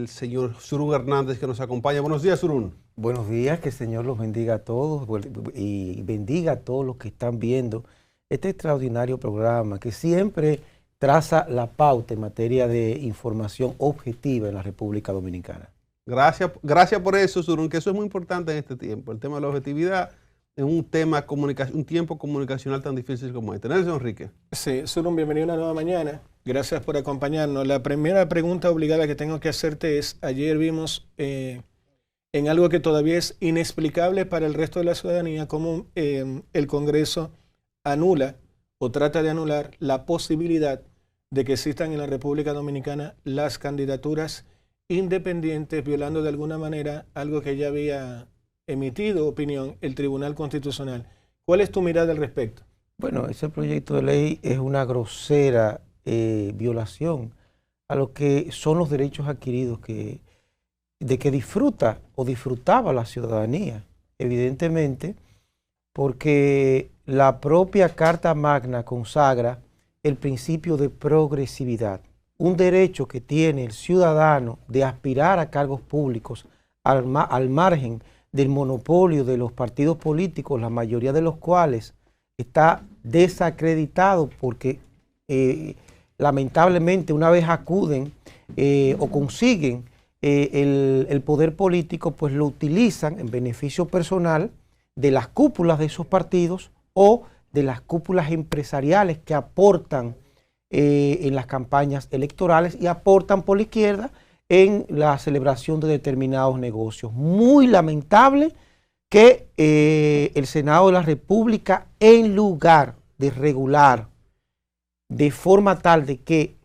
el señor Surún Hernández, que nos acompaña. Buenos días, Surún. Buenos días, que el Señor los bendiga a todos y bendiga a todos los que están viendo este extraordinario programa que siempre traza la pauta en materia de información objetiva en la República Dominicana. Gracias por eso, Surún, que eso es muy importante en este tiempo, el tema de la objetividad en un tiempo comunicacional tan difícil como este. Nelson Enrique. Sí, Surún, bienvenido a una nueva mañana. Gracias por acompañarnos. La primera pregunta obligada que tengo que hacerte es, ayer vimos en algo que todavía es inexplicable para el resto de la ciudadanía, cómo el Congreso anula o trata de anular la posibilidad de que existan en la República Dominicana las candidaturas independientes, violando de alguna manera algo que ya había emitido opinión el Tribunal Constitucional. ¿Cuál es tu mirada al respecto? Bueno, ese proyecto de ley es una grosera violación a lo que son los derechos adquiridos de que disfruta o disfrutaba la ciudadanía, evidentemente, porque la propia Carta Magna consagra el principio de progresividad, un derecho que tiene el ciudadano de aspirar a cargos públicos al margen del monopolio de los partidos políticos, la mayoría de los cuales está desacreditado porque lamentablemente una vez acuden o consiguen el poder político, pues lo utilizan en beneficio personal de las cúpulas de esos partidos o de las cúpulas empresariales que aportan en las campañas electorales y aportan por la izquierda en la celebración de determinados negocios. Muy lamentable que el Senado de la República, en lugar de regular de forma tal de que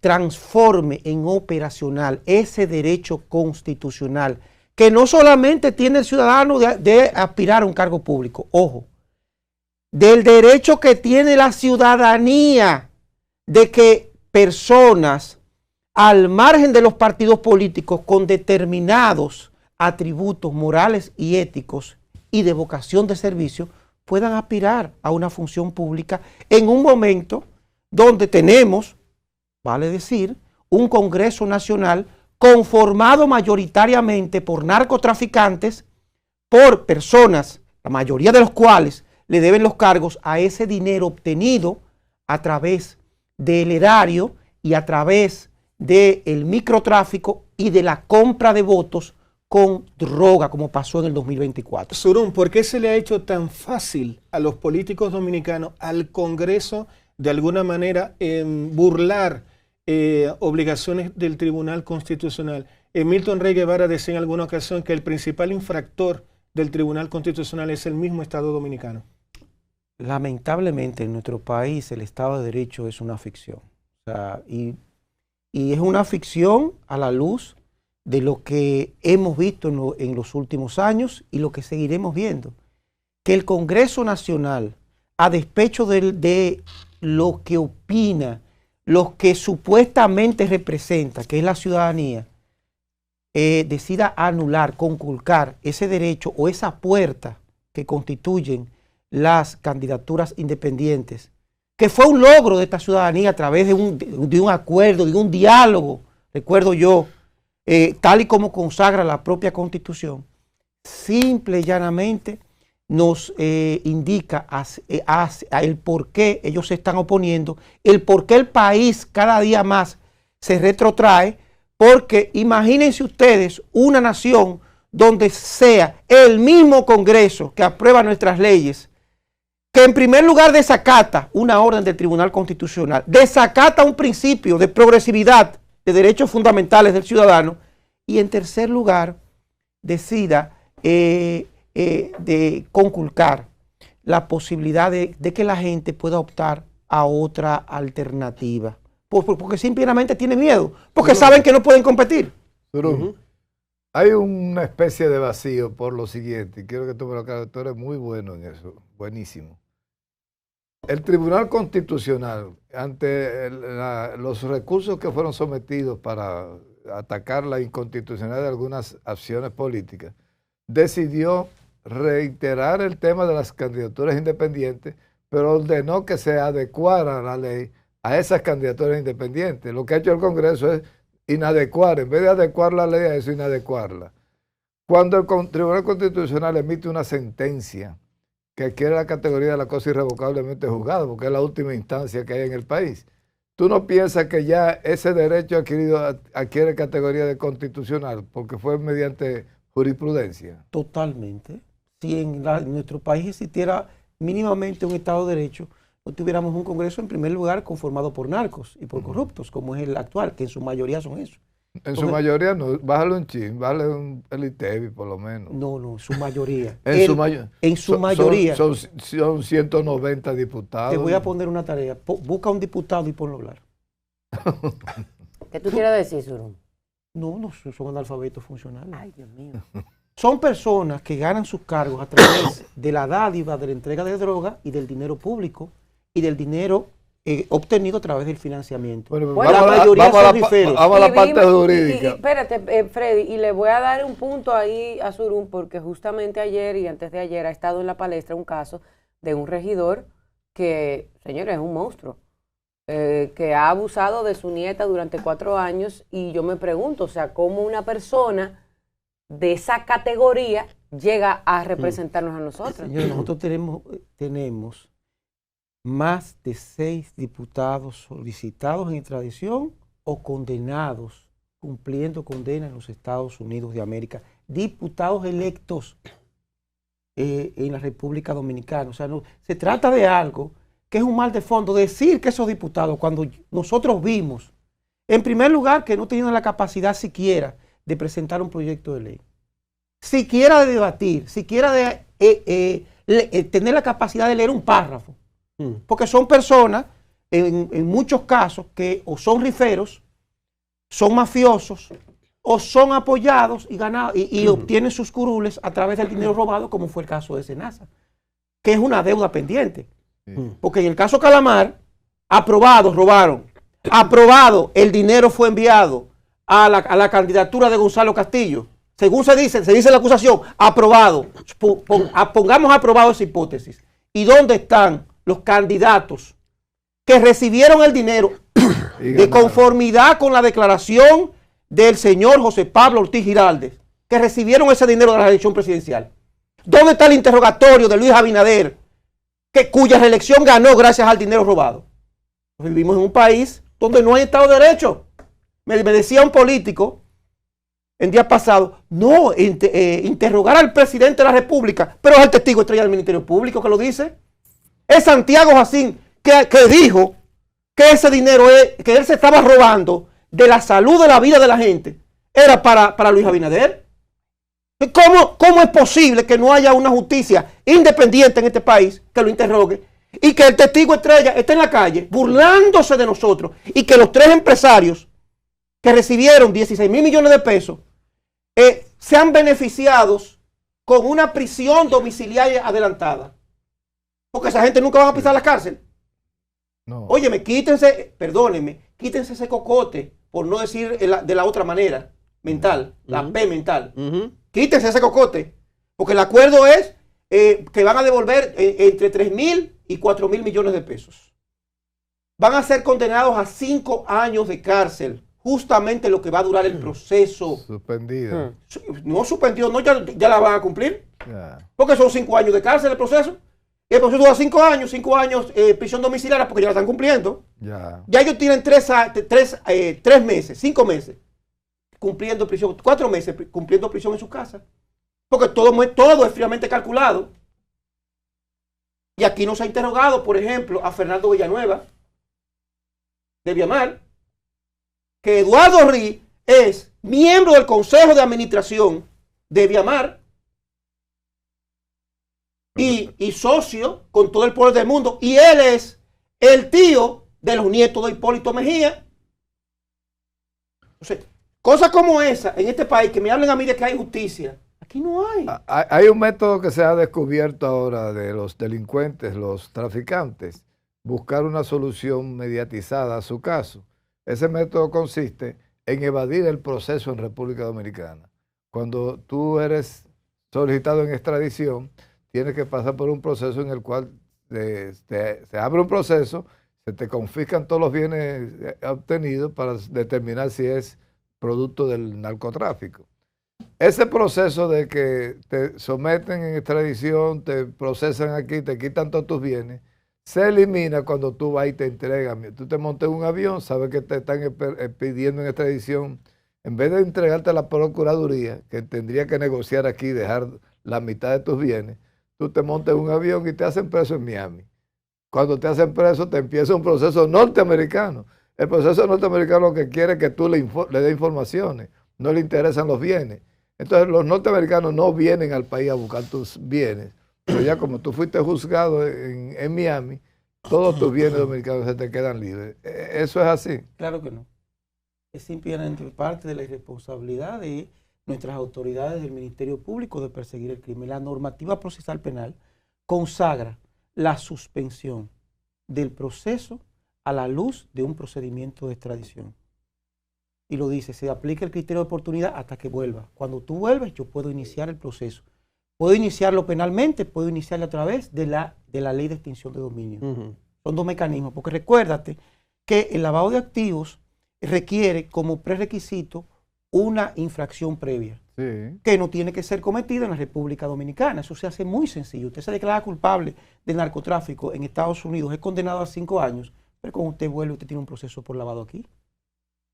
transforme en operacional ese derecho constitucional que no solamente tiene el ciudadano de aspirar a un cargo público, ojo, del derecho que tiene la ciudadanía de que personas al margen de los partidos políticos con determinados atributos morales y éticos y de vocación de servicio puedan aspirar a una función pública en un momento donde tenemos, vale decir, un Congreso Nacional conformado mayoritariamente por narcotraficantes, por personas, la mayoría de los cuales le deben los cargos a ese dinero obtenido a través del erario y a través del microtráfico y de la compra de votos con droga, como pasó en el 2024. Surún, ¿por qué se le ha hecho tan fácil a los políticos dominicanos, al Congreso, de alguna manera burlar obligaciones del Tribunal Constitucional? Milton Rey Guevara decía en alguna ocasión que el principal infractor del Tribunal Constitucional es el mismo Estado dominicano. Lamentablemente en nuestro país el Estado de Derecho es una ficción. O sea, y es una ficción a la luz de lo que hemos visto en los últimos años y lo que seguiremos viendo. Que el Congreso Nacional, a despecho de lo que opina, lo que supuestamente representa, que es la ciudadanía, decida anular, conculcar ese derecho o esa puerta que constituyen las candidaturas independientes, que fue un logro de esta ciudadanía a través de un acuerdo, de un diálogo, recuerdo yo, tal y como consagra la propia Constitución, simple y llanamente nos indica el por qué ellos se están oponiendo, el por qué el país cada día más se retrotrae, porque imagínense ustedes una nación donde sea el mismo Congreso que aprueba nuestras leyes, que en primer lugar desacata una orden del Tribunal Constitucional, desacata un principio de progresividad de derechos fundamentales del ciudadano y en tercer lugar decida de conculcar la posibilidad de que la gente pueda optar a otra alternativa, porque simplemente tiene miedo, porque saben que no pueden competir. Hay una especie de vacío por lo siguiente, quiero que tú me lo aclares, tú eres muy bueno en eso, buenísimo. El Tribunal Constitucional, ante los recursos que fueron sometidos para atacar la inconstitucionalidad de algunas acciones políticas, decidió reiterar el tema de las candidaturas independientes, pero ordenó que se adecuara la ley a esas candidaturas independientes. Lo que ha hecho el Congreso es inadecuar, en vez de adecuar la ley a eso, inadecuarla. Cuando el Tribunal Constitucional emite una sentencia que adquiere la categoría de la cosa irrevocablemente juzgada, porque es la última instancia que hay en el país, ¿tú no piensas que ya ese derecho adquirido adquiere categoría de constitucional porque fue mediante jurisprudencia? Totalmente. Si en nuestro país existiera mínimamente un Estado de Derecho, no tuviéramos un Congreso en primer lugar conformado por narcos y por corruptos, como es el actual, que en su mayoría son eso. En su mayoría no, bájalo un chin, bájale el ITEVI por lo menos. No, en su mayoría. En su mayoría. Son 190 diputados. Te voy a poner una tarea. Busca un diputado y ponlo a hablar. ¿Qué tú quieres decir, Surún? No son analfabetos funcionales. Ay, Dios mío. Son personas que ganan sus cargos a través de la dádiva, de la entrega de droga y del dinero público y del dinero obtenido a través del financiamiento. Bueno, la mayoría son riferos. Vamos a la parte jurídica. Espérate, Freddy, y le voy a dar un punto ahí a Surún, porque justamente ayer y antes de ayer ha estado en la palestra un caso de un regidor que, señores, es un monstruo, que ha abusado de su nieta durante 4 años, y yo me pregunto, o sea, ¿cómo una persona de esa categoría llega a representarnos a nosotros? Señores, nosotros tenemos más de 6 diputados solicitados en extradición o condenados, cumpliendo condena en los Estados Unidos de América. Diputados electos en la República Dominicana. O sea, no, se trata de algo que es un mal de fondo. Decir que esos diputados, cuando nosotros vimos, en primer lugar, que no tenían la capacidad siquiera de presentar un proyecto de ley, siquiera de debatir, siquiera de tener la capacidad de leer un párrafo. Porque son personas, en muchos casos, que o son riferos, son mafiosos, o son apoyados y obtienen sus curules a través del dinero robado, como fue el caso de Senasa, que es una deuda pendiente. Porque en el caso Calamar, aprobados, robaron. Aprobado, el dinero fue enviado a la candidatura de Gonzalo Castillo. Según se dice la acusación, aprobado. Pongamos aprobado esa hipótesis. ¿Y dónde están los candidatos que recibieron el dinero de conformidad con la declaración del señor José Pablo Ortiz Giraldez, que recibieron ese dinero de la elección presidencial? ¿Dónde está el interrogatorio de Luis Abinader, cuya reelección ganó gracias al dinero robado? Vivimos en un país donde no hay Estado de Derecho. Me decía un político el día pasado, no, interrogar al presidente de la República, pero es el testigo estrella del Ministerio Público que lo dice. Es Santiago Jacín que dijo que ese dinero que él se estaba robando de la salud, de la vida de la gente, era para Luis Abinader. ¿Cómo es posible que no haya una justicia independiente en este país que lo interrogue y que el testigo estrella esté en la calle burlándose de nosotros y que los 3 empresarios que recibieron 16 mil millones de pesos sean beneficiados con una prisión domiciliaria adelantada? Porque esa gente nunca va a pisar la cárcel. No. Óyeme, quítense ese cocote, por no decir de la otra manera, mental, la P mental. Quítense ese cocote, porque el acuerdo es que van a devolver entre 3 mil y 4 mil millones de pesos. Van a ser condenados a 5 años de cárcel, justamente lo que va a durar el proceso. Suspendida. No suspendido, no, ya la van a cumplir. Yeah. Porque son 5 años de cárcel el proceso. Y el proceso dura 5 años, 5 años prisión domiciliaria porque ya la están cumpliendo. Yeah. Ya ellos tienen 3 meses, 5 meses cumpliendo prisión, 4 meses cumpliendo prisión en su casa. Porque todo es fríamente calculado. Y aquí no se ha interrogado, por ejemplo, a Fernando Villanueva de Viamar, que Eduardo Rí es miembro del Consejo de Administración de Viamar y socio con todo el poder del mundo, y él es el tío de los nietos de Hipólito Mejía. O sea, cosas como esa en este país, que me hablen a mí de que hay justicia, aquí no hay. Hay un método que se ha descubierto ahora de los delincuentes, los traficantes, buscar una solución mediatizada a su caso. Ese método consiste en evadir el proceso en República Dominicana. Cuando tú eres solicitado en extradición, tienes que pasar por un proceso en el cual se abre un proceso, se te confiscan todos los bienes obtenidos para determinar si es producto del narcotráfico. Ese proceso de que te someten en extradición, te procesan aquí, te quitan todos tus bienes, se elimina cuando tú vas y te entregan. Tú te montas en un avión, sabes que te están pidiendo en extradición, en vez de entregarte a la Procuraduría, que tendría que negociar aquí y dejar la mitad de tus bienes, tú te montas en un avión y te hacen preso en Miami. Cuando te hacen preso, te empieza un proceso norteamericano. El proceso norteamericano lo que quiere es que tú le des informaciones, no le interesan los bienes. Entonces los norteamericanos no vienen al país a buscar tus bienes, pero ya como tú fuiste juzgado en Miami, todos tus bienes dominicanos se te quedan libres. ¿Eso es así? Claro que no. Es simplemente parte de la irresponsabilidad de nuestras autoridades del Ministerio Público de perseguir el crimen. La normativa procesal penal consagra la suspensión del proceso a la luz de un procedimiento de extradición. Y lo dice, se aplica el criterio de oportunidad hasta que vuelva. Cuando tú vuelves, yo puedo iniciar el proceso. Puedo iniciarlo penalmente, puedo iniciarlo a través de la ley de extinción de dominio. Son dos mecanismos, porque recuérdate que el lavado de activos requiere como prerequisito una infracción previa, que no tiene que ser cometida en la República Dominicana. Eso se hace muy sencillo. Usted se declara culpable de narcotráfico en Estados Unidos, es condenado a 5 años, pero cuando usted vuelve, usted tiene un proceso por lavado aquí,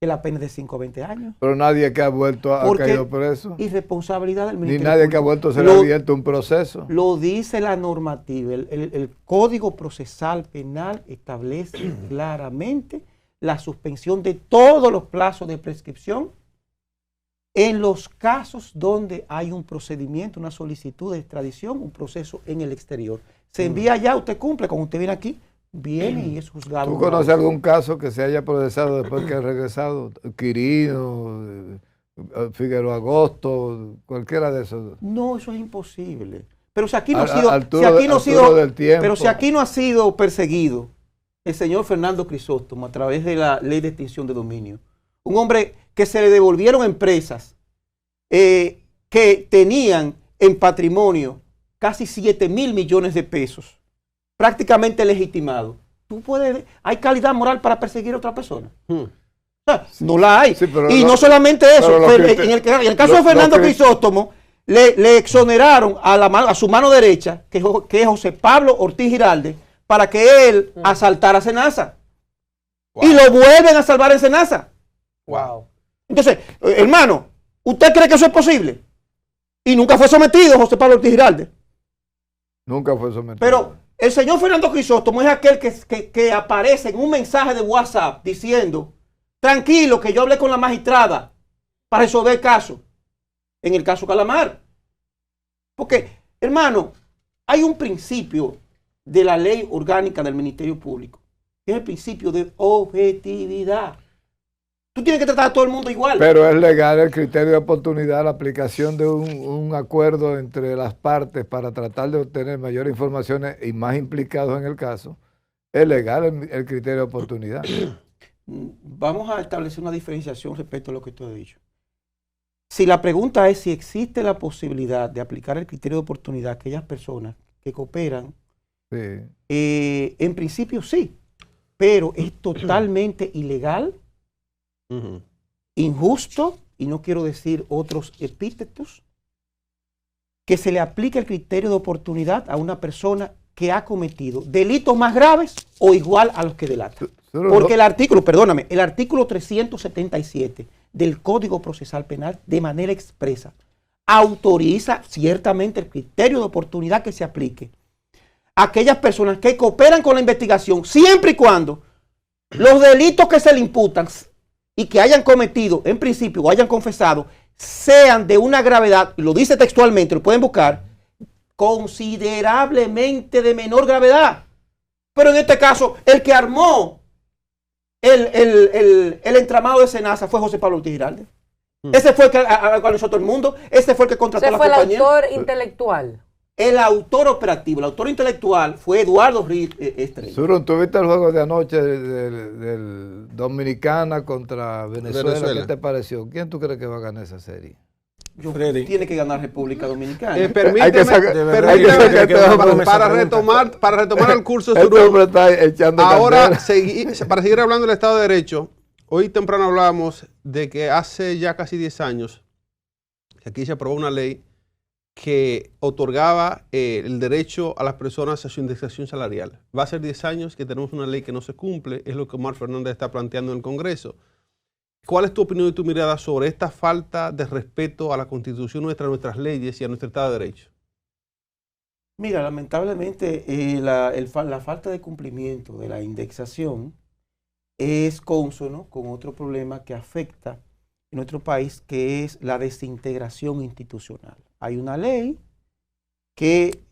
que la pena es de 5 a 20 años. Pero nadie que ha vuelto ha caído preso. Irresponsabilidad del Ministerio Ni nadie Público. Que ha vuelto a ser abierto un proceso. Lo dice la normativa. El Código Procesal Penal establece claramente la suspensión de todos los plazos de prescripción en los casos donde hay un procedimiento, una solicitud de extradición, un proceso en el exterior. Se envía allá, usted cumple, cuando usted viene aquí, viene y es juzgado. ¿Tú conoces algún caso que se haya procesado después que ha regresado? Quirino, Figueroa Agosto, cualquiera de esos. No, eso es imposible. Pero si aquí no ha sido perseguido el señor Fernando Crisóstomo a través de la ley de extinción de dominio, un hombre que se le devolvieron empresas que tenían en patrimonio casi 7,000 millones de pesos, prácticamente legitimado. Hay calidad moral para perseguir a otra persona. No la hay. Sí, y no solamente eso, en el caso de Fernando Crisóstomo, le exoneraron a su mano derecha, que es José Pablo Ortiz Giralde, para que él asaltara a Senasa. Wow. Y lo vuelven a salvar en Senasa. Wow. Entonces, hermano, ¿usted cree que eso es posible? Y nunca fue sometido José Pablo Ortiz Giralde. Nunca fue sometido. Pero el señor Fernando Crisóstomo es aquel que aparece en un mensaje de WhatsApp diciendo, tranquilo, que yo hablé con la magistrada para resolver el caso. En el caso Calamar. Porque, hermano, hay un principio de la ley orgánica del Ministerio Público, que es el principio de objetividad. Tú tienes que tratar a todo el mundo igual. Pero es legal el criterio de oportunidad, la aplicación de un acuerdo entre las partes para tratar de obtener mayores informaciones y más implicados en el caso. Es legal el criterio de oportunidad. Vamos a establecer una diferenciación respecto a lo que tú has dicho. Si la pregunta es si existe la posibilidad de aplicar el criterio de oportunidad a aquellas personas que cooperan, en principio sí, pero es totalmente ilegal, injusto, y no quiero decir otros epítetos, que se le aplique el criterio de oportunidad a una persona que ha cometido delitos más graves o igual a los que delata. Porque el artículo 377 del Código Procesal Penal de manera expresa autoriza ciertamente el criterio de oportunidad que se aplique a aquellas personas que cooperan con la investigación siempre y cuando los delitos que se le imputan y que hayan cometido en principio o hayan confesado sean de una gravedad, lo dice textualmente, lo pueden buscar, considerablemente de menor gravedad. Pero en este caso, el que armó el entramado de Senasa fue José Pablo Ortiz Giralde. Ese fue el que organizó todo el mundo, ese fue el que contrató a la compañía. Ese fue el autor intelectual. El autor operativo, el autor intelectual fue Eduardo Ruiz Estrella. Surun, ¿tú viste el juego de anoche del Dominicana contra Venezuela? ¿Qué te pareció? ¿Quién tú crees que va a ganar esa serie? Tiene que ganar República Dominicana. Para retomar el curso Surun, ahora para seguir hablando del Estado de Derecho, hoy temprano hablábamos de que hace ya casi 10 años que aquí se aprobó una ley que otorgaba el derecho a las personas a su indexación salarial. Va a ser 10 años que tenemos una ley que no se cumple, es lo que Omar Fernández está planteando en el Congreso. ¿Cuál es tu opinión y tu mirada sobre esta falta de respeto a la Constitución nuestra, a nuestras leyes y a nuestro Estado de Derecho? Mira, lamentablemente la falta de cumplimiento de la indexación es consono con otro problema que afecta en nuestro país, que es la desintegración institucional. Hay una ley que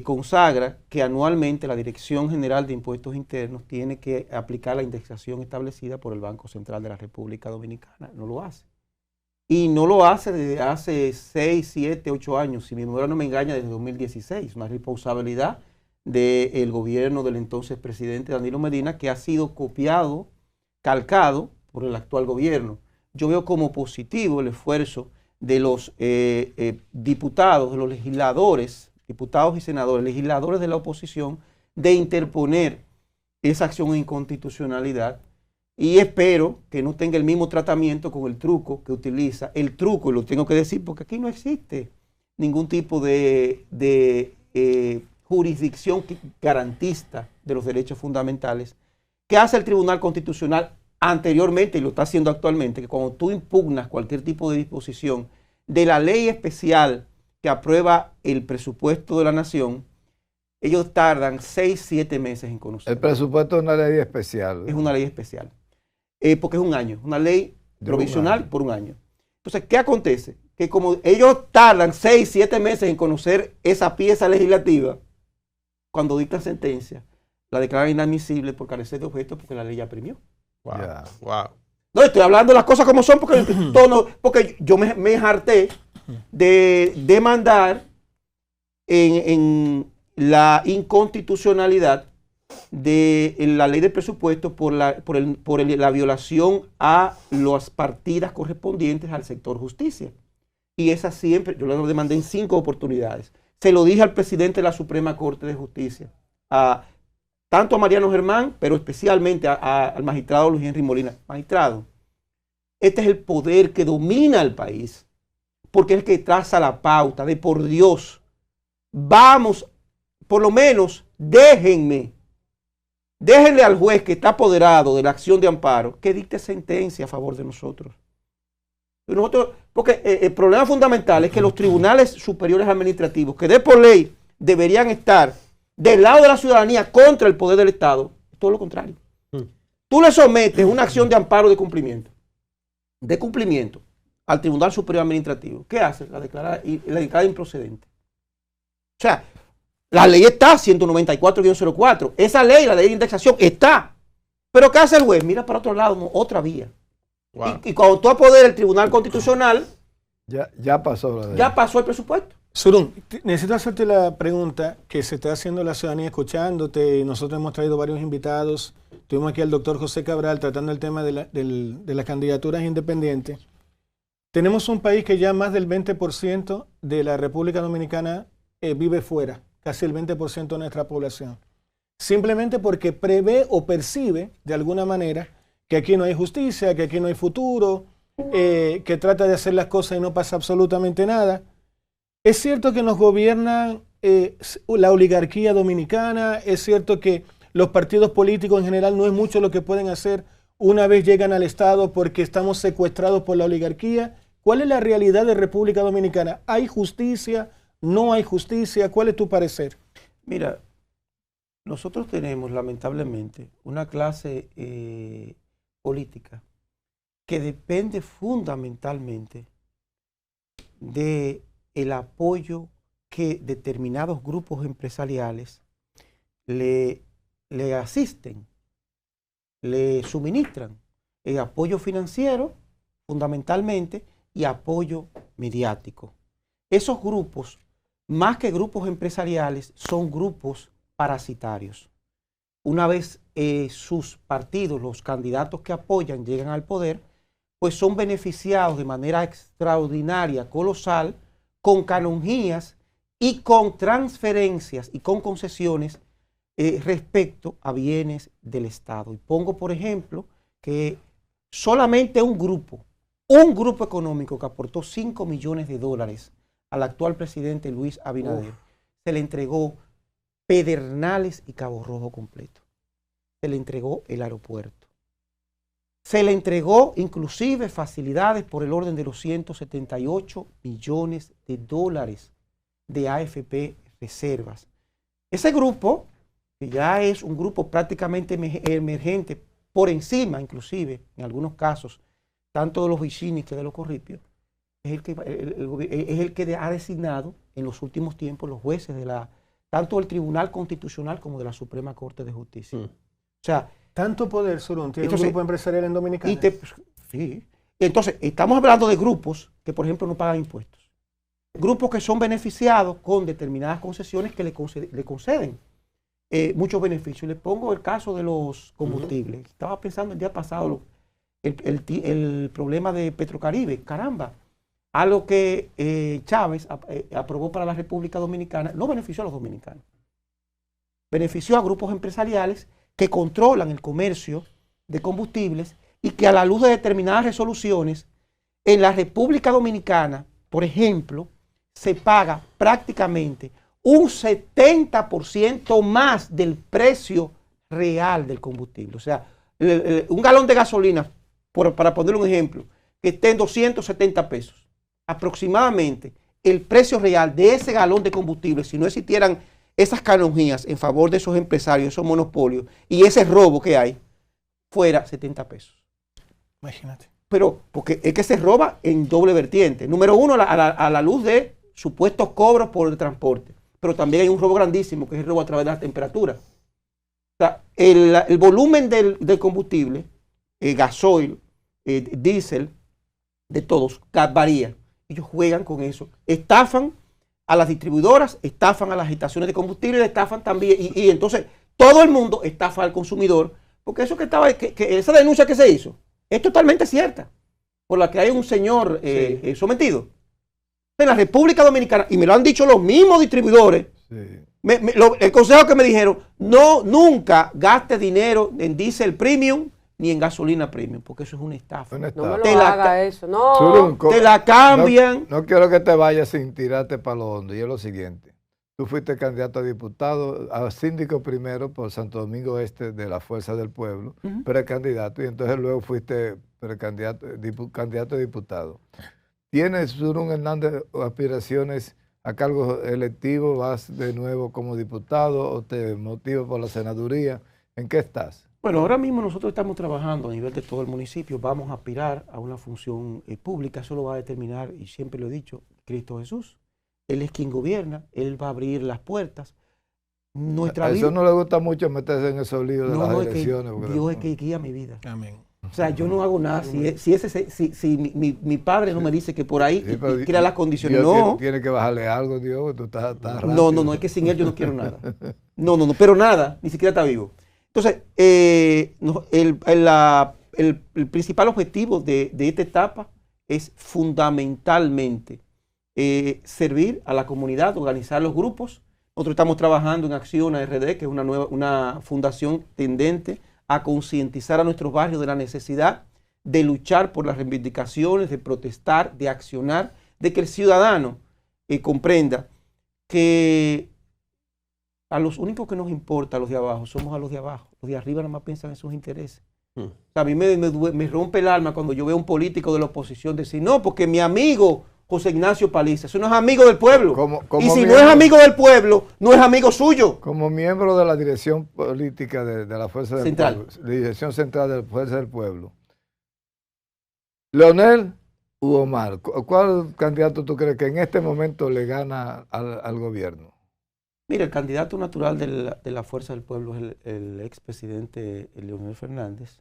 consagra que anualmente la Dirección General de Impuestos Internos tiene que aplicar la indexación establecida por el Banco Central de la República Dominicana. No lo hace. Y no lo hace desde hace 6, 7, 8 años, si mi memoria no me engaña, desde 2016. Una responsabilidad del gobierno del entonces presidente Danilo Medina, que ha sido copiado, calcado por el actual gobierno. Yo veo como positivo el esfuerzo de los diputados, de los legisladores, diputados y senadores, legisladores de la oposición, de interponer esa acción de inconstitucionalidad. Y espero que no tenga el mismo tratamiento con el truco que utiliza. El truco, y lo tengo que decir porque aquí no existe ningún tipo de jurisdicción garantista de los derechos fundamentales, que hace el Tribunal Constitucional anteriormente, y lo está haciendo actualmente, que cuando tú impugnas cualquier tipo de disposición de la ley especial que aprueba el presupuesto de la nación, ellos tardan 6, 7 meses en conocer. El presupuesto es una ley especial. Es una ley especial. Porque es un año, una ley provisional por un año. Entonces, ¿qué acontece? Que como ellos tardan 6, 7 meses en conocer esa pieza legislativa, cuando dictan sentencia, la declaran inadmisible por carecer de objeto porque la ley ya premió. Wow. Yeah. Wow. No, estoy hablando de las cosas como son porque yo me harté de demandar en la inconstitucionalidad de la ley de presupuesto por la violación a las partidas correspondientes al sector justicia. Y esa siempre, yo la demandé en 5 oportunidades. Se lo dije al presidente de la Suprema Corte de Justicia, tanto a Mariano Germán, pero especialmente al magistrado Luis Henry Molina. Magistrado, este es el poder que domina el país, porque es el que traza la pauta de por Dios. Vamos, por lo menos, déjenle al juez que está apoderado de la acción de amparo que dicte sentencia a favor de nosotros. Porque el problema fundamental es que los tribunales superiores administrativos, que de por ley deberían estar del lado de la ciudadanía contra el poder del Estado, es todo lo contrario. Tú le sometes una acción de amparo de cumplimiento al Tribunal Superior Administrativo. ¿Qué hace? La declara improcedente. O sea, la ley está, 194-04. Esa ley, la ley de indexación, está. Pero ¿qué hace el juez? Mira para otro lado, no, otra vía. Wow. Y cuando tú apoderas el Tribunal Constitucional, ya pasó el presupuesto. Surún, necesito hacerte la pregunta que se está haciendo la ciudadanía escuchándote, y nosotros hemos traído varios invitados. Tuvimos aquí al doctor José Cabral tratando el tema de las candidaturas independientes. Tenemos un país que ya más del 20% de la República Dominicana vive fuera, casi el 20% de nuestra población. Simplemente porque prevé o percibe de alguna manera que aquí no hay justicia, que aquí no hay futuro, que trata de hacer las cosas y no pasa absolutamente nada. Es cierto que nos gobierna la oligarquía dominicana, es cierto que los partidos políticos en general no es mucho lo que pueden hacer una vez llegan al Estado porque estamos secuestrados por la oligarquía. ¿Cuál es la realidad de República Dominicana? ¿Hay justicia? ¿No hay justicia? ¿Cuál es tu parecer? Mira, nosotros tenemos lamentablemente una clase política que depende fundamentalmente del apoyo que determinados grupos empresariales le asisten, le suministran, apoyo financiero fundamentalmente y apoyo mediático. Esos grupos, más que grupos empresariales, son grupos parasitarios. Una vez sus partidos, los candidatos que apoyan, llegan al poder, pues son beneficiados de manera extraordinaria, colosal, con canonjías y con transferencias y con concesiones respecto a bienes del Estado. Y pongo, por ejemplo, que solamente un grupo económico que aportó $5 millones al actual presidente Luis Abinader, se le entregó Pedernales y Cabo Rojo completo. Se le entregó el aeropuerto. Se le entregó inclusive facilidades por el orden de los $178 millones de AFP reservas. Ese grupo, que ya es un grupo prácticamente emergente, por encima inclusive, en algunos casos, tanto de los Vicini que de los Corripios, es el que ha designado en los últimos tiempos los jueces tanto del Tribunal Constitucional como de la Suprema Corte de Justicia. O sea, tanto poder, Surún, tiene un grupo empresarial en Dominicana. Sí. Entonces, estamos hablando de grupos que, por ejemplo, no pagan impuestos. Grupos que son beneficiados con determinadas concesiones que le conceden muchos beneficios. Le pongo el caso de los combustibles. Estaba pensando el día pasado el problema de Petrocaribe. Caramba, algo que Chávez aprobó para la República Dominicana no benefició a los dominicanos. Benefició a grupos empresariales que controlan el comercio de combustibles y que a la luz de determinadas resoluciones en la República Dominicana, por ejemplo, se paga prácticamente un 70% más del precio real del combustible. O sea, un galón de gasolina, para poner un ejemplo, que esté en 270 pesos, aproximadamente el precio real de ese galón de combustible, si no existieran esas canonjías en favor de esos empresarios, esos monopolios y ese robo que hay, fuera 70 pesos. Imagínate. Pero, porque es que se roba en doble vertiente. Número uno, a la luz de supuestos cobros por el transporte. Pero también hay un robo grandísimo, que es el robo a través de la temperatura. O sea, el volumen del combustible, gasoil, diésel, de todos, varía. Ellos juegan con eso. Estafan a las distribuidoras, estafan a las estaciones de combustible, le estafan también. Y entonces todo el mundo estafa al consumidor, porque eso que esa denuncia que se hizo es totalmente cierta, por la que hay un señor sometido. En la República Dominicana, y me lo han dicho los mismos distribuidores, el consejo que me dijeron, nunca gaste dinero en diésel premium ni en gasolina premium, porque eso es una estafa. No me lo haga eso, no. Surunco, te la cambian. No quiero que te vayas sin tirarte para lo hondo, y es lo siguiente. Tú fuiste candidato a diputado, a síndico primero por Santo Domingo Este de la Fuerza del Pueblo, precandidato, y entonces luego fuiste candidato a diputado. ¿Tienes, Surún Hernández, aspiraciones a cargos electivos? ¿Vas de nuevo como diputado o te motivas por la senaduría? ¿En qué estás? Bueno, ahora mismo nosotros estamos trabajando a nivel de todo el municipio, vamos a aspirar a una función pública, eso lo va a determinar, y siempre lo he dicho, Cristo Jesús. Él es quien gobierna, Él va a abrir las puertas. A eso no le gusta mucho meterse en esos líos de las elecciones. Dios es que guía mi vida. Amén. O sea, yo no hago nada. Si mi padre no me dice que por ahí crea las condiciones, Dios no. Tiene que bajarle algo, Dios, tú estás No, es que sin Él yo no quiero nada. No, pero nada, ni siquiera está vivo. Entonces, el principal objetivo de esta etapa es fundamentalmente servir a la comunidad, organizar los grupos. Nosotros estamos trabajando en Acción ARD, que es una fundación tendente a concientizar a nuestros barrios de la necesidad de luchar por las reivindicaciones, de protestar, de accionar, de que el ciudadano comprenda que a los únicos que nos importa, a los de abajo, somos a los de abajo. Los de arriba nada más piensan en sus intereses. O sea, a mí me rompe el alma cuando yo veo a un político de la oposición decir, no, porque mi amigo José Ignacio Paliza, eso no es amigo del pueblo. Y si no es amigo del pueblo, no es amigo suyo. Como miembro de la dirección política de la Fuerza del Pueblo, Dirección Central de la Fuerza del Pueblo, ¿Leonel u Omar? ¿Cuál candidato tú crees que en este momento le gana al gobierno? Mira, el candidato natural de la Fuerza del Pueblo es el expresidente Leonel Fernández.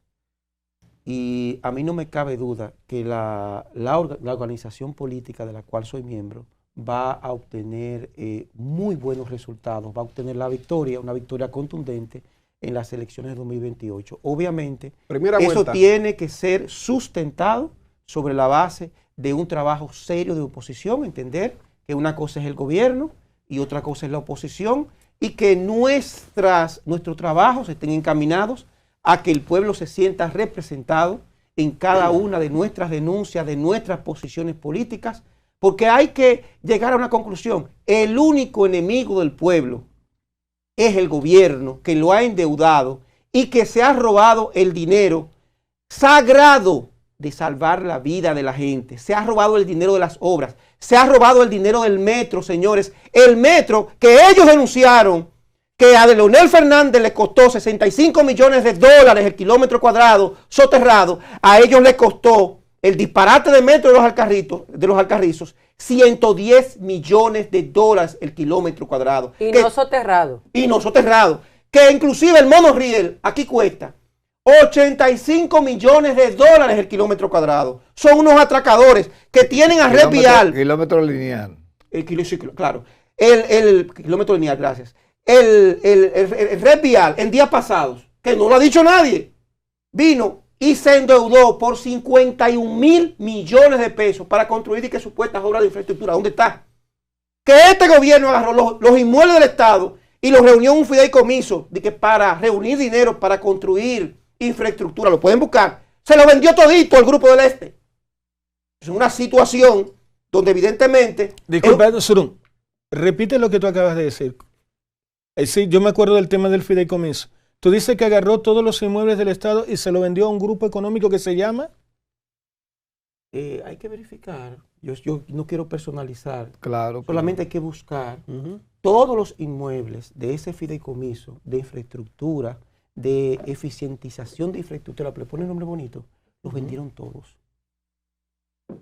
Y a mí no me cabe duda que la organización política de la cual soy miembro va a obtener muy buenos resultados, va a obtener la victoria, una victoria contundente en las elecciones de 2028. Obviamente, eso tiene que ser sustentado sobre la base de un trabajo serio de oposición, entender que una cosa es el gobierno y otra cosa es la oposición, y que nuestros trabajos estén encaminados a que el pueblo se sienta representado en cada una de nuestras denuncias, de nuestras posiciones políticas, porque hay que llegar a una conclusión. El único enemigo del pueblo es el gobierno que lo ha endeudado y que se ha robado el dinero sagrado de salvar la vida de la gente. Se ha robado el dinero de las obras, se ha robado el dinero del metro, señores. El metro que ellos denunciaron que a Leonel Fernández le costó 65 millones de dólares el kilómetro cuadrado soterrado, a ellos le costó el disparate de metro de los Alcarrizos, 110 millones de dólares el kilómetro cuadrado. Y no soterrado. Y no soterrado. Que inclusive el monorriel aquí cuesta 85 millones de dólares el kilómetro cuadrado. Son unos atracadores que tienen a red vial. Kilómetro lineal. Claro. El kilómetro lineal, gracias. El red vial en días pasados, que no lo ha dicho nadie, vino y se endeudó por 51.000 millones de pesos para construir y que supuestas obras de infraestructura. ¿Dónde está? Que este gobierno agarró los inmuebles del Estado y los reunió en un fideicomiso de que para reunir dinero para construir infraestructura, lo pueden buscar, se lo vendió todito al Grupo del Este. Es una situación donde evidentemente... Disculpa, Surún, repite lo que tú acabas de decir. Sí, yo me acuerdo del tema del fideicomiso. Tú dices que agarró todos los inmuebles del Estado y se lo vendió a un grupo económico que se llama... hay que verificar. Yo no quiero personalizar. Claro. Solamente hay que buscar todos los inmuebles de ese fideicomiso, de infraestructura, de eficientización de infraestructura, pero le ponen nombre bonito, los vendieron todos.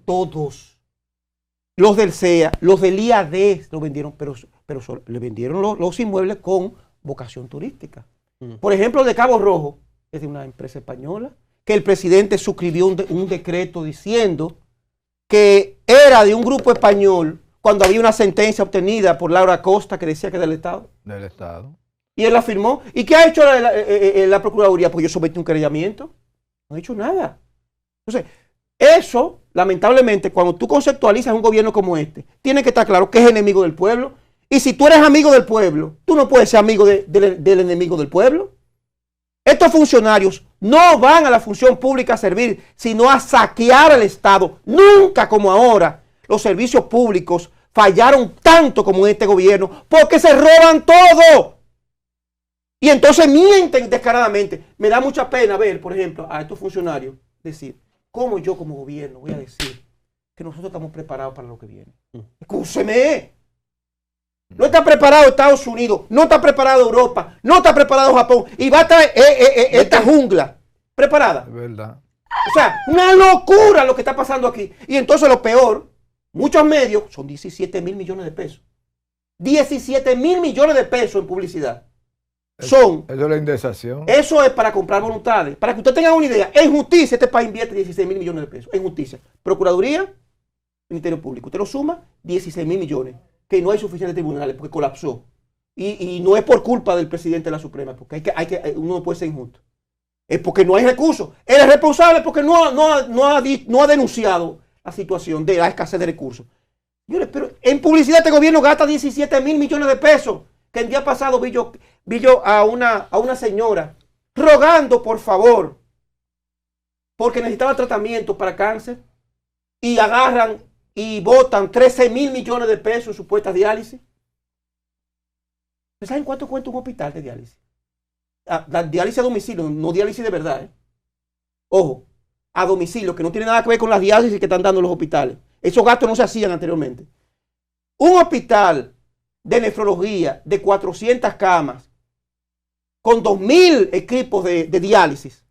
Todos. Los del CEA, los del IAD los vendieron, pero le vendieron los inmuebles con vocación turística. Por ejemplo, de Cabo Rojo, es de una empresa española, que el presidente suscribió un decreto diciendo que era de un grupo español cuando había una sentencia obtenida por Laura Costa que decía que era del Estado. Del Estado. Y él la firmó. ¿Y qué ha hecho la Procuraduría? Pues yo sometí un querellamiento. No ha hecho nada. Entonces, eso, lamentablemente, cuando tú conceptualizas un gobierno como este, tiene que estar claro que es enemigo del pueblo. Y si tú eres amigo del pueblo, tú no puedes ser amigo del enemigo del pueblo. Estos funcionarios no van a la función pública a servir, sino a saquear al Estado. Nunca como ahora los servicios públicos fallaron tanto como en este gobierno, porque se roban todo. Y entonces mienten descaradamente. Me da mucha pena ver, por ejemplo, a estos funcionarios decir, ¿cómo yo como gobierno voy a decir que nosotros estamos preparados para lo que viene? Escúcheme. No está preparado Estados Unidos, no está preparado Europa, no está preparado Japón. Y va a estar esta jungla preparada. Es verdad. O sea, una locura lo que está pasando aquí. Y entonces lo peor, muchos medios, son 17.000 millones de pesos. 17.000 millones de pesos en publicidad. Eso es la indexación. Eso es para comprar voluntades. Para que usted tenga una idea, en justicia este país invierte 16.000 millones de pesos. En justicia. Procuraduría, Ministerio Público. Usted lo suma, 16.000 millones. Que no hay suficientes tribunales porque colapsó. Y no es por culpa del presidente de la Suprema, porque uno no puede ser injusto. Es porque no hay recursos. Él es responsable porque no ha denunciado la situación de la escasez de recursos. Señores, pero en publicidad este gobierno gasta 17.000 millones de pesos. Que el día pasado vi yo a una señora rogando por favor, porque necesitaba tratamiento para cáncer, y agarran y botan 13.000 millones de pesos en supuestas diálisis. ¿Saben cuánto cuesta un hospital de diálisis? La diálisis a domicilio, no diálisis de verdad. Ojo, a domicilio, que no tiene nada que ver con las diálisis que están dando los hospitales. Esos gastos no se hacían anteriormente. Un hospital de nefrología de 400 camas con 2.000 equipos de diálisis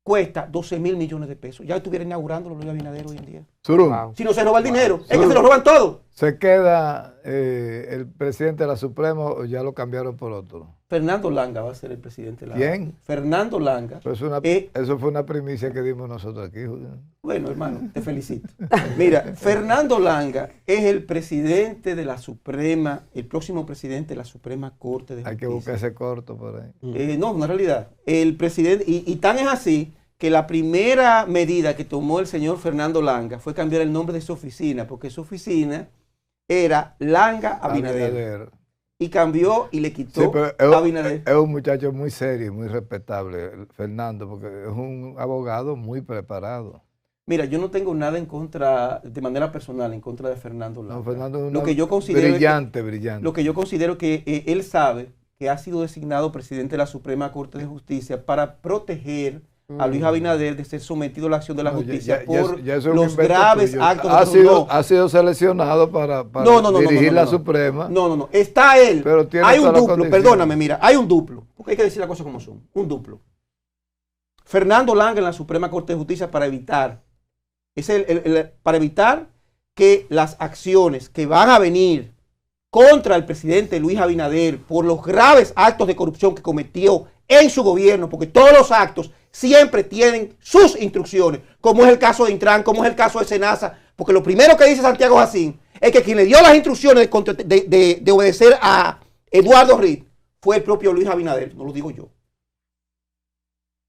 cuesta 12.000 millones de pesos. Ya estuviera inaugurando Luis Abinader hoy en día. Surún. Wow. Si no se roba el dinero, es que Surún. se lo roban todo. ¿Se queda el presidente de la Suprema o ya lo cambiaron por otro? Fernando Langa va a ser el presidente de la... ¿Quién? Fernando Langa. Pero eso fue una primicia que dimos nosotros aquí, Julián. Bueno, hermano, te felicito. Mira, Fernando Langa es el presidente de la Suprema, el próximo presidente de la Suprema Corte de Justicia. Hay que buscar ese corto por ahí. No, una realidad. El presidente, y tan es así que la primera medida que tomó el señor Fernando Langa fue cambiar el nombre de su oficina, porque su oficina era Langa Abinader. y cambió y le quitó Sí, pero a Abinader. es un muchacho muy serio, muy respetable, Fernando, porque es un abogado muy preparado. Mira, yo no tengo nada en contra, de manera personal, en contra de Fernando Langa. No, Fernando es Lo que yo considero brillante. Lo que yo considero que él sabe que ha sido designado presidente de la Suprema Corte de Justicia para proteger a Luis Abinader de ser sometido a la acción de la justicia por ya eso es un los invento graves tuyo. actos Ha sido seleccionado para dirigir la Suprema. No. Está él. Pero tiene hay un todas las duplo, condiciones. perdóname, mira, hay un duplo. Porque hay que decir las cosas como son. Un duplo. Fernando Langa en la Suprema Corte de Justicia para evitar que las acciones que van a venir contra el presidente Luis Abinader por los graves actos de corrupción que cometió en su gobierno, porque todos los actos siempre tienen sus instrucciones, como es el caso de Intran, como es el caso de Senasa, porque lo primero que dice Santiago Jacín es que quien le dio las instrucciones de obedecer a Eduardo Reed fue el propio Luis Abinader, no lo digo yo.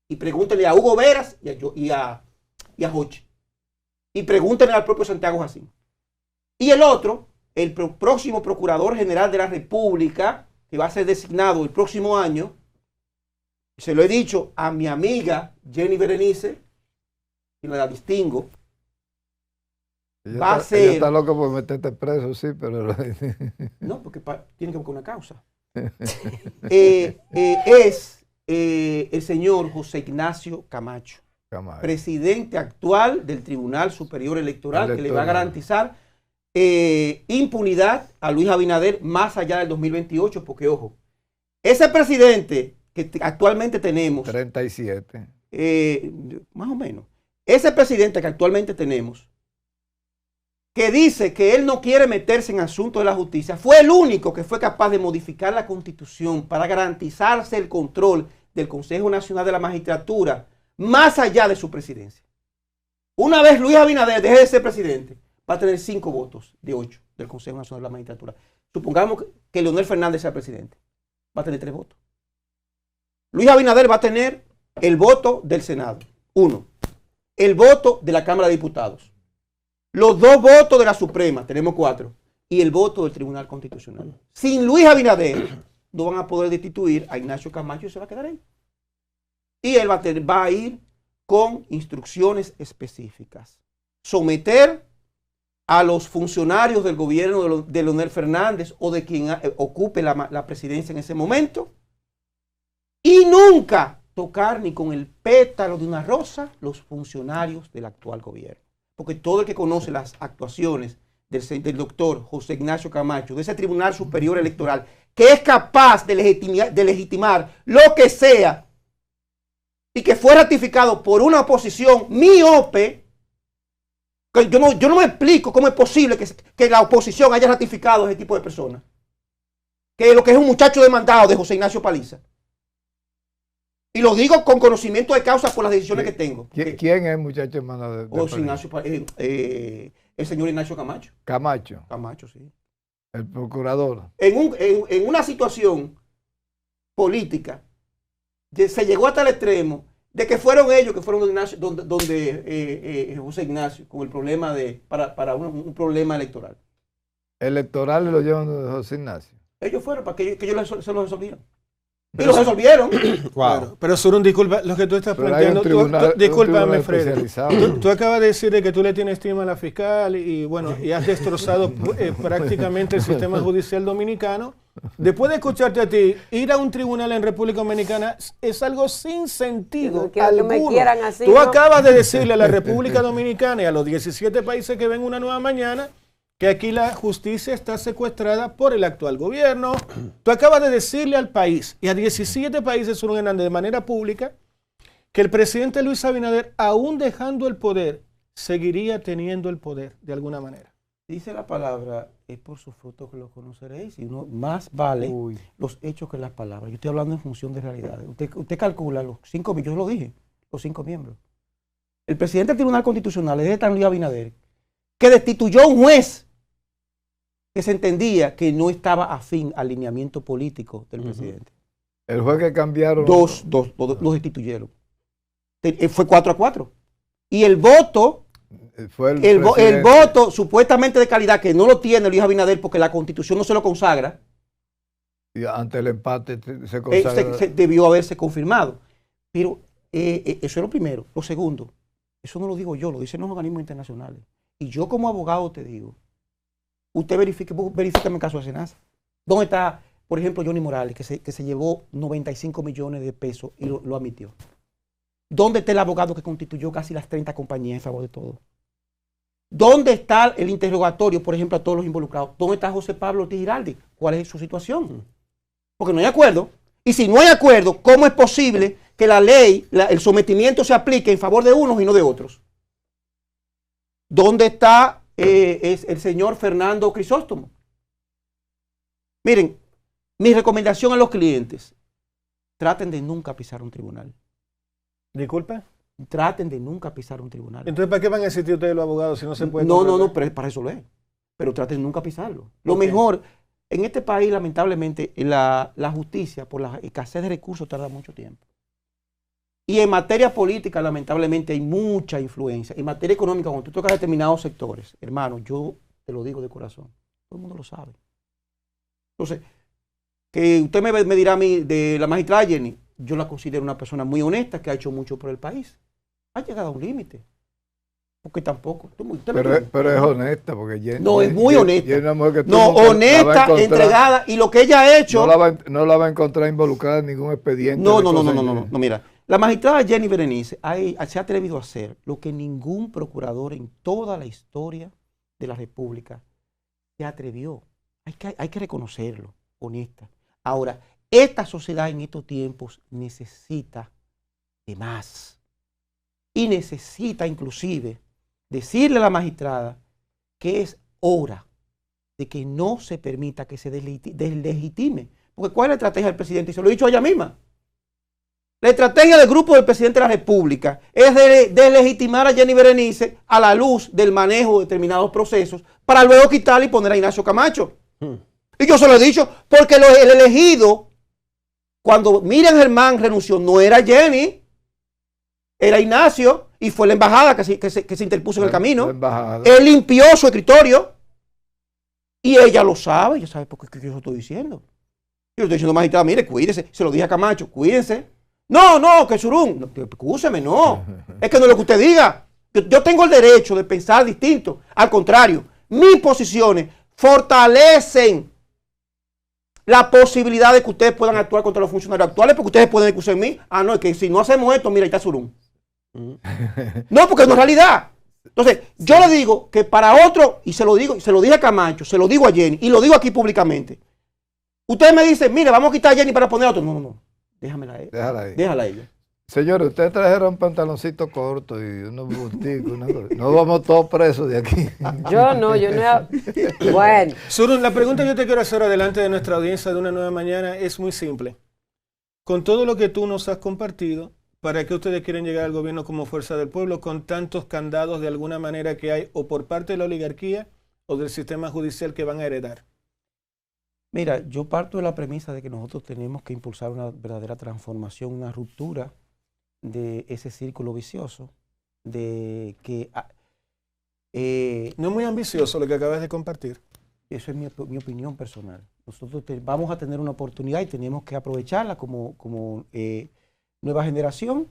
Y pregúntenle a Hugo Veras y a Hochi. Y pregúntenle al propio Santiago Jacín. Y el otro, el próximo Procurador General de la República, que va a ser designado el próximo año, se lo he dicho a mi amiga Jenny Berenice, y la distingo, va a ser... Ella está loca por meterte preso, sí, pero... No, porque tiene que buscar una causa. Es el señor José Ignacio Camacho, presidente actual del Tribunal Superior Electoral, que le va a garantizar impunidad a Luis Abinader más allá del 2028, porque ojo, ese presidente que actualmente tenemos, 37. Más o menos, ese presidente que actualmente tenemos, que dice que él no quiere meterse en asuntos de la justicia, fue el único que fue capaz de modificar la Constitución para garantizarse el control del Consejo Nacional de la Magistratura más allá de su presidencia. Una vez Luis Abinader deje de ser presidente, va a tener 5 votos de 8 del Consejo Nacional de la Magistratura. Supongamos que Leonel Fernández sea presidente, va a tener 3 votos. Luis Abinader va a tener el voto del Senado, 1. El voto de la Cámara de Diputados. Los 2 votos de la Suprema, tenemos 4. Y el voto del Tribunal Constitucional. Sin Luis Abinader, no van a poder destituir a Ignacio Camacho y se va a quedar ahí. Y él va a ir con instrucciones específicas. Someter a los funcionarios del gobierno de Leonel Fernández o de quien ocupe la presidencia en ese momento. Y nunca tocar ni con el pétalo de una rosa los funcionarios del actual gobierno. Porque todo el que conoce las actuaciones del doctor José Ignacio Camacho, de ese Tribunal Superior Electoral, que es capaz de legitimar lo que sea y que fue ratificado por una oposición miope, que yo no me explico cómo es posible que la oposición haya ratificado a ese tipo de personas. Que lo que es un muchacho demandado de José Ignacio Paliza. Y lo digo con conocimiento de causa por las decisiones que tengo. ¿Quién es el muchacho hermano de José Ignacio, el señor Ignacio Camacho. Camacho, sí. El procurador. En una situación política, se llegó hasta el extremo de que fueron ellos que fueron donde José Ignacio con el problema para un problema electoral. Electoral lo llevan de José Ignacio. Ellos fueron para que ellos se lo resolvieran. Y lo resolvieron. Wow. Pero Surún, disculpa, lo que tú estás planteando, discúlpame, Freddy. Tú acabas de decir que tú le tienes estima a la fiscal y bueno, y has destrozado prácticamente el sistema judicial dominicano. Después de escucharte a ti, ir a un tribunal en República Dominicana es algo sin sentido alguno. Tú acabas de decirle a la República Dominicana y a los 17 países que ven Una Nueva Mañana que aquí la justicia está secuestrada por el actual gobierno. Tú acabas de decirle al país y a 17 países, Surún Hernández, de manera pública, que el presidente Luis Abinader, aún dejando el poder, seguiría teniendo el poder de alguna manera. Dice la palabra, es por sus frutos que los conoceréis, y uno más vale los hechos que las palabras. Yo estoy hablando en función de realidades. Usted calcula los 5 millones, yo lo dije, los 5 miembros. El presidente del Tribunal Constitucional es de tan Luis Abinader, que destituyó a un juez que se entendía que no estaba afín al lineamiento político del presidente. El juez que cambiaron. Dos los destituyeron. Fue 4-4. Y el voto, el voto supuestamente de calidad, que no lo tiene Luis Abinader porque la Constitución no se lo consagra, Y ante el empate se consagra. Debió haberse confirmado. Pero eso es lo primero. Lo segundo, eso no lo digo yo, lo dicen los organismos internacionales. Y yo como abogado te digo, usted verifícame el caso de Senasa. ¿Dónde está, por ejemplo, Johnny Morales, que se llevó 95 millones de pesos y lo admitió? ¿Dónde está el abogado que constituyó casi las 30 compañías en favor de todo? ¿Dónde está el interrogatorio, por ejemplo, a todos los involucrados? ¿Dónde está José Pablo Ortiz Giraldi? ¿Cuál es su situación? Porque no hay acuerdo. Y si no hay acuerdo, ¿cómo es posible que la ley, el sometimiento se aplique en favor de unos y no de otros? ¿Dónde está el señor Fernando Crisóstomo? Miren, mi recomendación a los clientes, traten de nunca pisar un tribunal. Disculpe. Traten de nunca pisar un tribunal. Entonces, ¿para qué van a existir ustedes los abogados si no se puede? No, pero para eso lo es. Pero traten de nunca pisarlo. Lo mejor, en este país, lamentablemente, la justicia, por la escasez de recursos, tarda mucho tiempo. Y en materia política, lamentablemente, hay mucha influencia. En materia económica, cuando tú tocas determinados sectores, hermano, yo te lo digo de corazón, todo el mundo lo sabe. Entonces, que usted me dirá a mí de la magistrada Jenny, yo la considero una persona muy honesta, que ha hecho mucho por el país. Ha llegado a un límite. Porque tampoco. Pero es honesta, porque Jenny. No, es muy honesta. Jenny es una mujer que no, honesta, entregada. Y lo que ella ha hecho. No la va a encontrar involucrada en ningún expediente. No, mira. La magistrada Jenny Berenice se ha atrevido a hacer lo que ningún procurador en toda la historia de la República se atrevió. Hay que reconocerlo, honesta. Ahora, esta sociedad en estos tiempos necesita de más. Y necesita inclusive decirle a la magistrada que es hora de que no se permita que se deslegitime. Porque ¿cuál es la estrategia del presidente? Y se lo he dicho a ella misma. La estrategia del grupo del presidente de la República es de deslegitimar a Jenny Berenice a la luz del manejo de determinados procesos para luego quitarle y poner a Ignacio Camacho. Y yo se lo he dicho porque el elegido, cuando Miriam Germán renunció, no era Jenny, era Ignacio, y fue la embajada que se interpuso en el camino. Él limpió su escritorio y ella lo sabe. Ella sabe por qué yo lo estoy diciendo. Yo le estoy diciendo, magistrada, mire, cuídese. Se lo dije a Camacho, cuídense. No, que Surún. No, excúseme, no. Es que no es lo que usted diga. Yo tengo el derecho de pensar distinto. Al contrario, mis posiciones fortalecen la posibilidad de que ustedes puedan actuar contra los funcionarios actuales, porque ustedes pueden excusar en mí. No, es que si no hacemos esto, mira, ahí está Surún. No, porque no es realidad. Entonces, yo le digo que para otro, y se lo dije a Camacho, se lo digo a Jenny, y lo digo aquí públicamente. Ustedes me dicen, mire, vamos a quitar a Jenny para poner a otro. No. Déjala ahí. Déjala a ella. Señores, ustedes trajeron pantaloncitos cortos y unos busticos. No vamos todos presos de aquí. Yo no. Bueno. Surún, la pregunta que yo te quiero hacer adelante de nuestra audiencia de Una Nueva Mañana es muy simple. Con todo lo que tú nos has compartido, ¿para qué ustedes quieren llegar al gobierno como fuerza del pueblo con tantos candados de alguna manera que hay o por parte de la oligarquía o del sistema judicial que van a heredar? Mira, yo parto de la premisa de que nosotros tenemos que impulsar una verdadera transformación, una ruptura de ese círculo vicioso, de que... no es muy ambicioso lo que acabas de compartir. Eso es mi opinión personal. Nosotros vamos a tener una oportunidad y tenemos que aprovecharla como nueva generación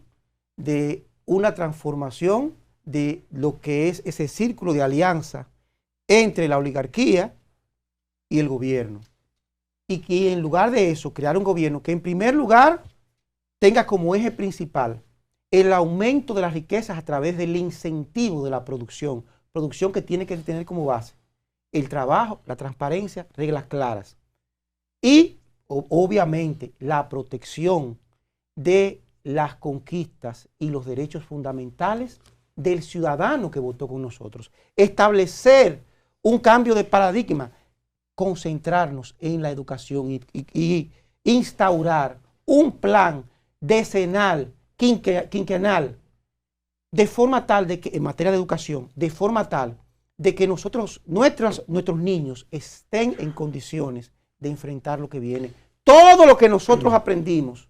de una transformación de lo que es ese círculo de alianza entre la oligarquía y el gobierno. Y en lugar de eso, crear un gobierno que en primer lugar tenga como eje principal el aumento de las riquezas a través del incentivo de la producción que tiene que tener como base el trabajo, la transparencia, reglas claras y obviamente la protección de las conquistas y los derechos fundamentales del ciudadano que votó con nosotros. Establecer un cambio de paradigma, concentrarnos en la educación y instaurar un plan decenal, quinquenal, de forma tal de que, en materia de educación, de forma tal de que nuestros niños estén en condiciones de enfrentar lo que viene. Todo lo que nosotros aprendimos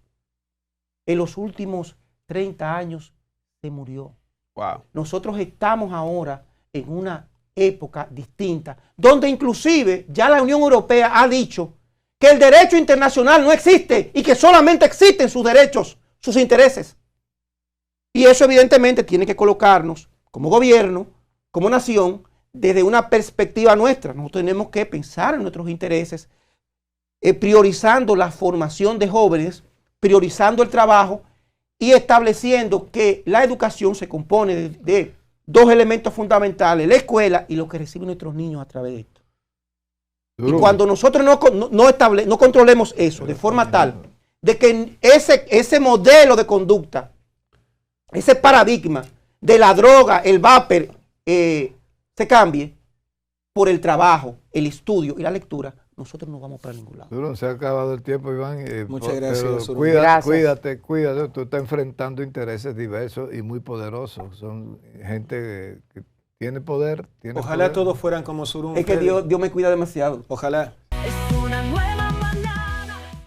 en los últimos 30 años se murió. Wow. Nosotros estamos ahora en una época distinta, donde inclusive ya la Unión Europea ha dicho que el derecho internacional no existe y que solamente existen sus derechos, sus intereses. Y eso evidentemente tiene que colocarnos como gobierno, como nación, desde una perspectiva nuestra. Nosotros tenemos que pensar en nuestros intereses, priorizando la formación de jóvenes, priorizando el trabajo y estableciendo que la educación se compone de dos elementos fundamentales, la escuela y lo que reciben nuestros niños a través de esto. Y cuando nosotros no controlemos eso de forma tal de que ese modelo de conducta, ese paradigma de la droga, el vapor, se cambie por el trabajo, el estudio y la lectura, nosotros no vamos para ningún lado. Duro, se ha acabado el tiempo, Iván. Muchas gracias. Cuídate. Tú estás enfrentando intereses diversos y muy poderosos. Son gente que tiene poder. Ojalá todos fueran como Surún. Es que Dios me cuida demasiado. Ojalá.